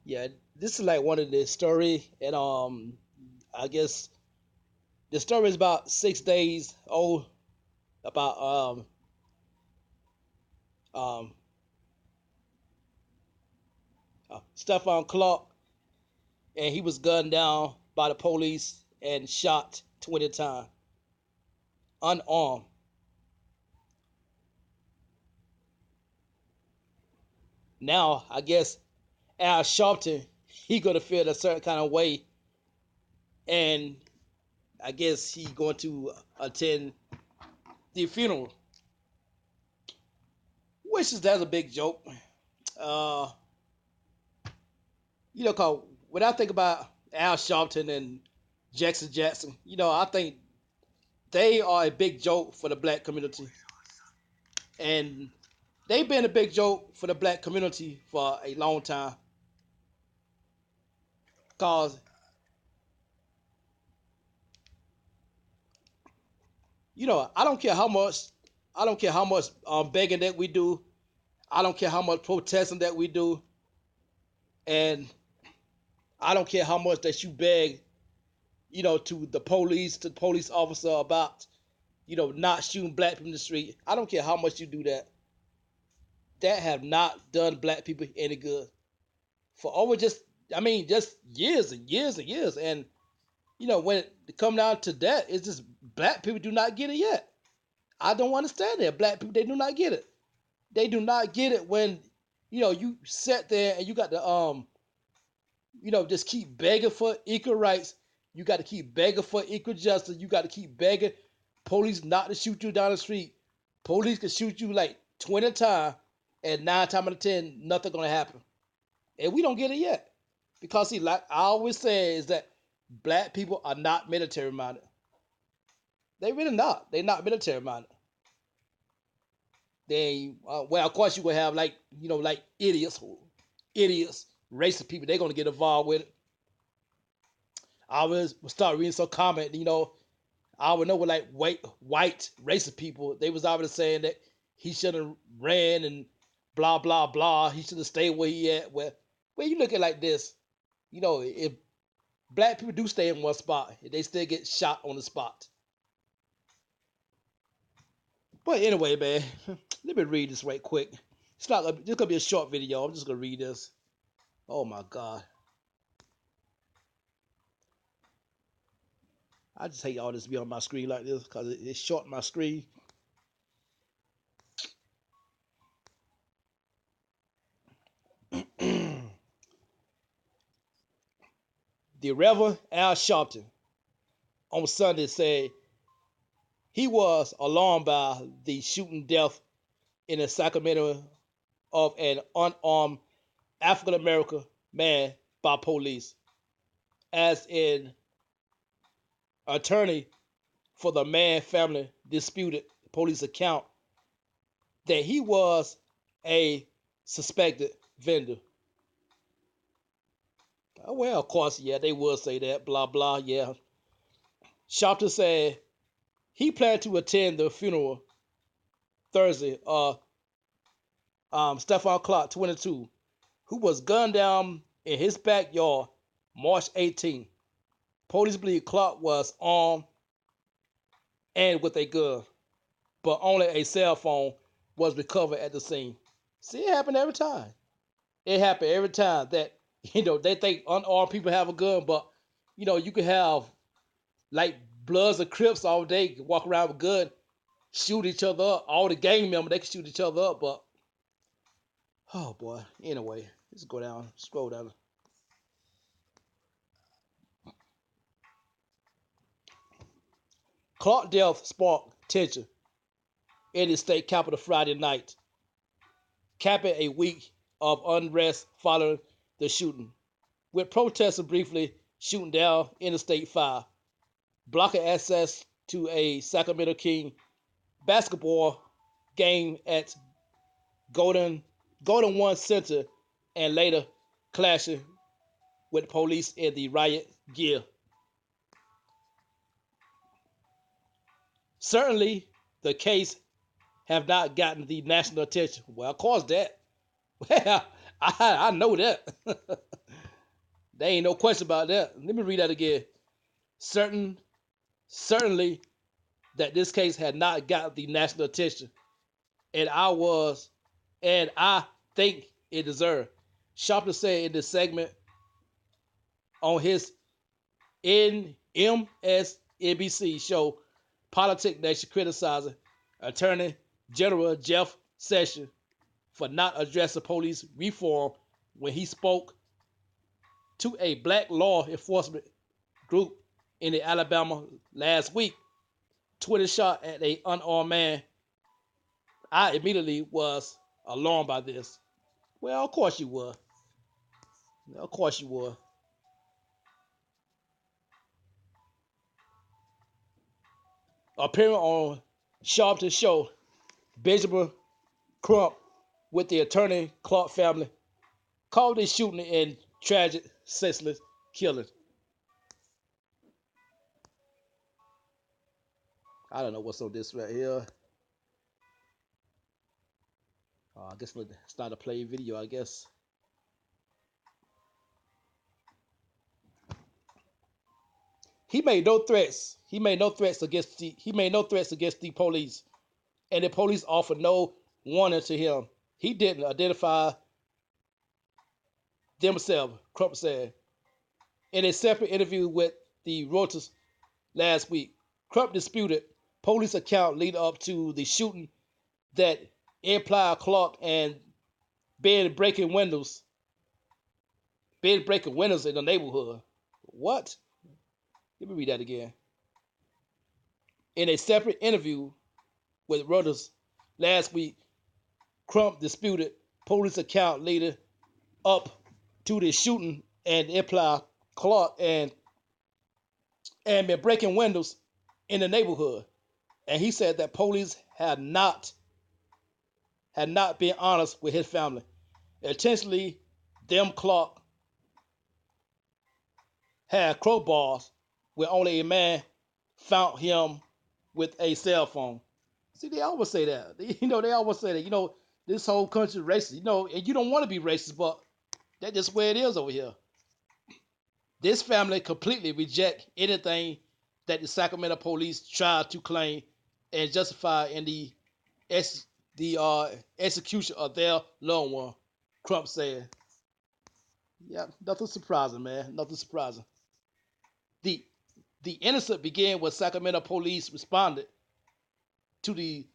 Yeah, this is like one of the story, and I guess the story is about 6 days old about um Stephon Clark, and he was gunned down by the police and shot 20 times, unarmed. Now I guess Al Sharpton, he gonna feel a certain kind of way, and I guess he going to attend the funeral, which is that's a big joke. Uh, cause when I think about Al Sharpton and Jackson, I think they are a big joke for the black community, and they've been a big joke for the black community for a long time. Cause I don't care how much begging that we do. I don't care how much protesting that we do, and I don't care how much that you beg, to the police officer about, not shooting black people in the street. I don't care how much you do that. That have not done black people any good for over just years and years and years. And when it come down to that, it's just black people do not get it yet. I don't understand that. Black people, they do not get it. They do not get it when, you sit there and you got to just keep begging for equal rights. You got to keep begging for equal justice. You got to keep begging police not to shoot you down the street. Police can shoot you like 20 times, and 9 times out of 10, nothing gonna happen. And we don't get it yet. Because see, like I always say, is that black people are not military minded. They really not. They're not military minded. Well, of course, you will have like like idiots, racist people. They're gonna get involved with it. I always start reading some comment. I would know with like white racist people. They was already saying that he should have ran and blah blah blah. He should have stayed where he at. Where you look at it like this, if black people do stay in one spot, they still get shot on the spot. But anyway, man, let me read this right quick. It's not gonna, this gonna be a short video. I'm just gonna read this. Oh my god, I just hate all this to be on my screen like this because it's short my screen. The Reverend Al Sharpton on Sunday said he was alarmed by the shooting death in the Sacramento of an unarmed African American man by police. As an attorney for the man family disputed police account that he was a suspected vendor. Well, of course, yeah, they would say that, blah, blah, yeah. Sharpton said he planned to attend the funeral Thursday of Stephon Clark, 22, who was gunned down in his backyard March 18. Police believe Clark was armed and with a gun, but only a cell phone was recovered at the scene. See, it happened every time. It happened every time that they think unarmed people have a gun, but you could have like Bloods and Crips all day walk around with a gun, shoot each other up. All the gang members they can shoot each other up, but oh boy. Anyway, let's go down, scroll down. Clark death sparked tension in the state capital Friday night, capping a week of unrest following the shooting, with protesters briefly shooting down Interstate 5, blocking access to a Sacramento King basketball game at Golden One Center, and later clashing with police in the riot gear. Certainly, the case have not gotten the national attention. Well, of course that. Well, I know that. There ain't no question about that. Let me read that again. Certainly that this case had not got the national attention, and I think it deserved. Sharpton said in this segment on his MSNBC show, Politic Nation, criticizing Attorney General Jeff Sessions for not addressing police reform when he spoke to a black law enforcement group in the Alabama last week. Twitter shot at an unarmed man. I immediately was alarmed by this. Well, of course you were. Of course you were. Appearing on Sharpton's show, Benjamin Crump with the attorney Clark family called this shooting and tragic, senseless killing. I don't know what's on this right here. I guess it's not a play video, I guess. He made no threats. He made no threats against the police, and the police offered no warning to him. He didn't identify themselves, Crump said. In a separate interview with the Reuters last week, Crump disputed police account leading up to the shooting that implied Clark and been breaking windows in the neighborhood. What? Let me read that again. In a separate interview with Reuters last week, Crump disputed police account leading up to the shooting and implied Clark and been breaking windows in the neighborhood. And he said that police had not been honest with his family. Intentionally, them Clark had crowbars where only a man found him with a cell phone. See, they always say that. They always say that. This whole country is racist. And you don't want to be racist, but that's just where it is over here. This family completely reject anything that the Sacramento police tried to claim and justify in the execution of their loved one, Crump said. Yeah, nothing surprising, man. Nothing surprising. The incident began when Sacramento police responded to the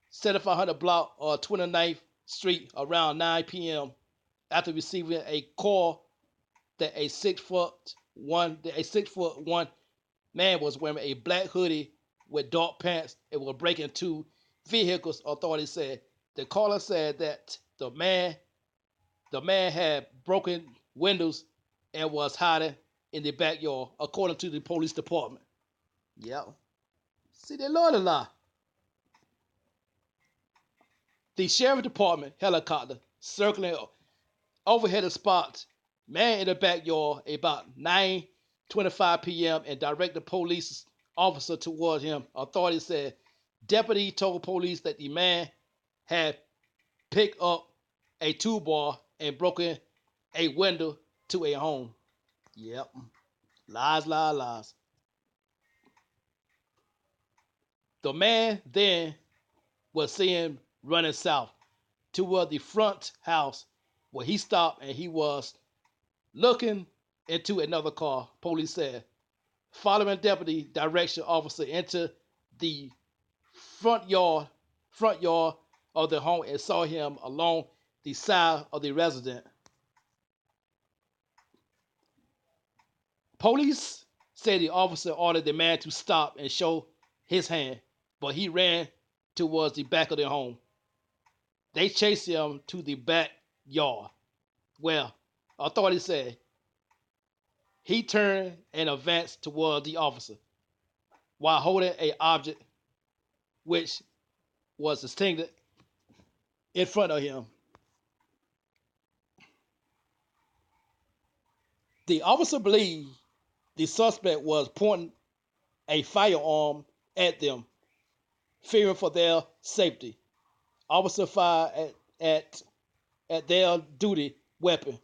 7500 block of 29th Street around 9 p.m. after receiving a call that a 6'1" man was wearing a black hoodie with dark pants and was breaking into vehicles. Authorities said the caller said that the man had broken windows and was hiding in the backyard, according to the police department. Yeah. See, they love to lie. The sheriff department helicopter circling overhead the spot, man in the backyard about 9:25 p.m. and directed police officer toward him. Authorities said deputy told police that the man had picked up a toolbar and broken a window to a home. Yep. Lies, lies, lies. The man then was seen running south toward the front house where he stopped and he was looking into another car, police said. Following deputy direction officer into the front yard of the home and saw him along the side of the residence. Police said the officer ordered the man to stop and show his hand, but he ran towards the back of the home. They chased him to the backyard. Well, authorities said he turned and advanced toward the officer while holding an object which was suspended in front of him. The officer believed the suspect was pointing a firearm at them, fearing for their safety. Officer fired at their duty weapon,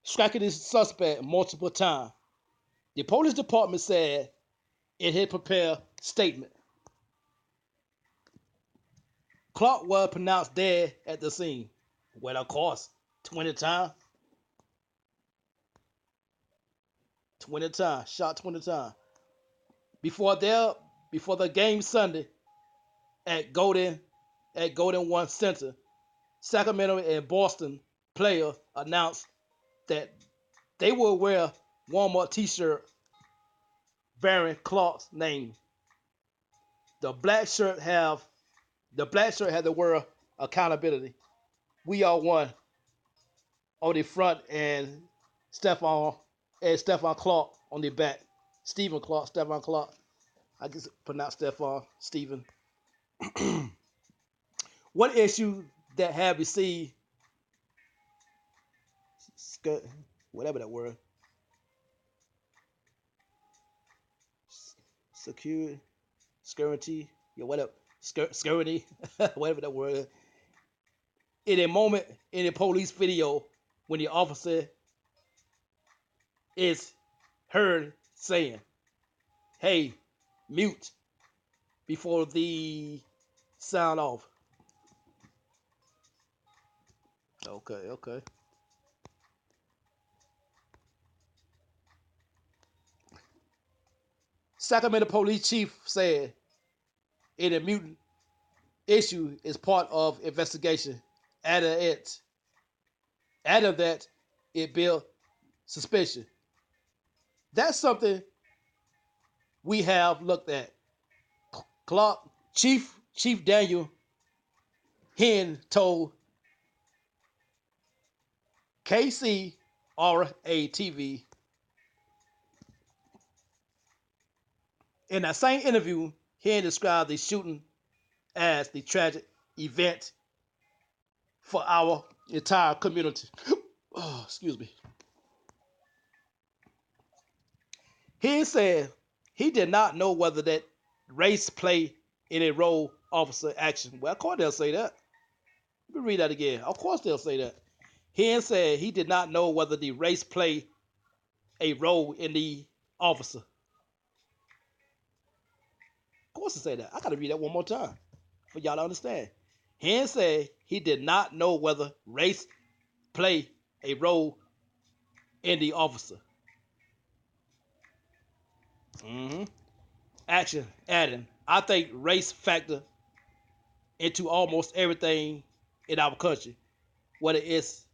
striking the suspect multiple times. The police department said it had prepared a statement. Clark was pronounced dead at the scene. Well, of course, 20 times. 20 times. Shot 20 times. Before the game Sunday at Golden One Center, Sacramento and Boston players announced that they will wear warm-up t-shirt bearing Clark's name. The black shirt had the word accountability. We are one on the front and Stephon Clark on the back. Stephon Clark. I just pronounced Stephon, Stephen. What issue that have received whatever that word security, yeah, whatever, security, whatever that word is. In a moment in the police video when the officer is heard saying, "Hey, mute," before the sound off. Okay. Sacramento Police Chief said in a mutant issue is part of investigation. Added that it built suspicion. That's something we have looked at. Clark Chief Daniel Hen told KCRA TV in that same interview. Hen described the shooting as the tragic event for our entire community. Oh, excuse me. He said he did not know whether that race played any role officer action. Well, of course they'll say that. Let me read that again. Of course they'll say that. He said he did not know whether the race played a role in the officer. Of course they say that. I gotta read that one more time for y'all to understand. He said he did not know whether race played a role in the officer. Action adding, I think race factor into almost everything in our country, whether it's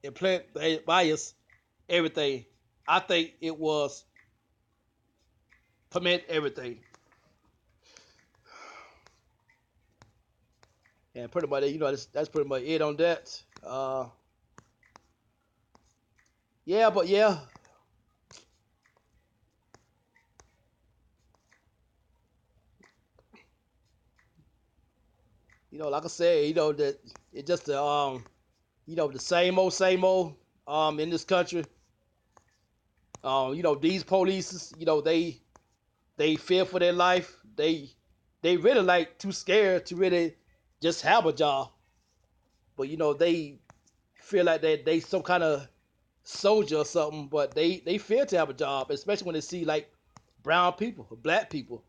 implant bias, everything. I think it was permit everything. And pretty much, that's pretty much it on that. Yeah, but yeah. Like I said, that it just the same old in this country. These police, they fear for their life. They really like too scared to really just have a job. But they feel like they some kind of soldier or something, but they fear to have a job, especially when they see like brown people or black people.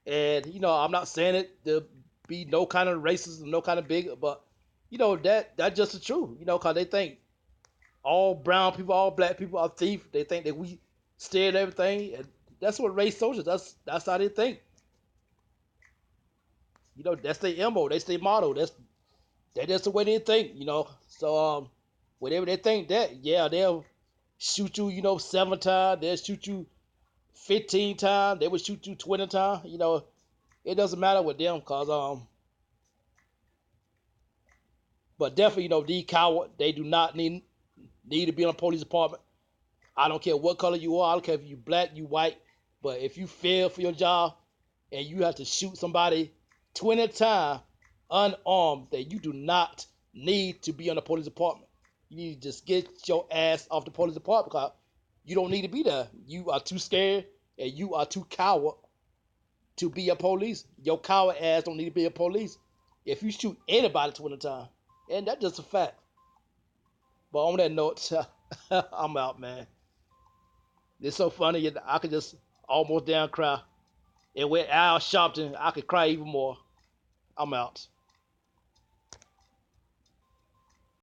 And I'm not saying it to be no kind of racist, no kind of big, but that's just the truth. Cause they think all brown people, all black people are thieves. They think that we steal everything, and that's what race soldiers. That's how they think. That's their MO. That's their motto. That's just the way they think. So whenever they think that, yeah, they'll shoot you. 7 times. They'll shoot you 15 times. They would shoot you 20 times. It doesn't matter with them, cause but definitely these cowards, they do not need to be in a police department. I don't care what color you are. I don't care if you black, you white. But if you fail for your job and you have to shoot somebody 20 times unarmed, that you do not need to be in the police department. You need to just get your ass off the police department because you don't need to be there. You are too scared and you are too coward to be a police. Your coward ass don't need to be a police. If you shoot anybody 20 times, and that's just a fact. But on that note, I'm out, man. It's so funny. I could just almost down cry. And with Al Sharpton, I could cry even more. I'm out.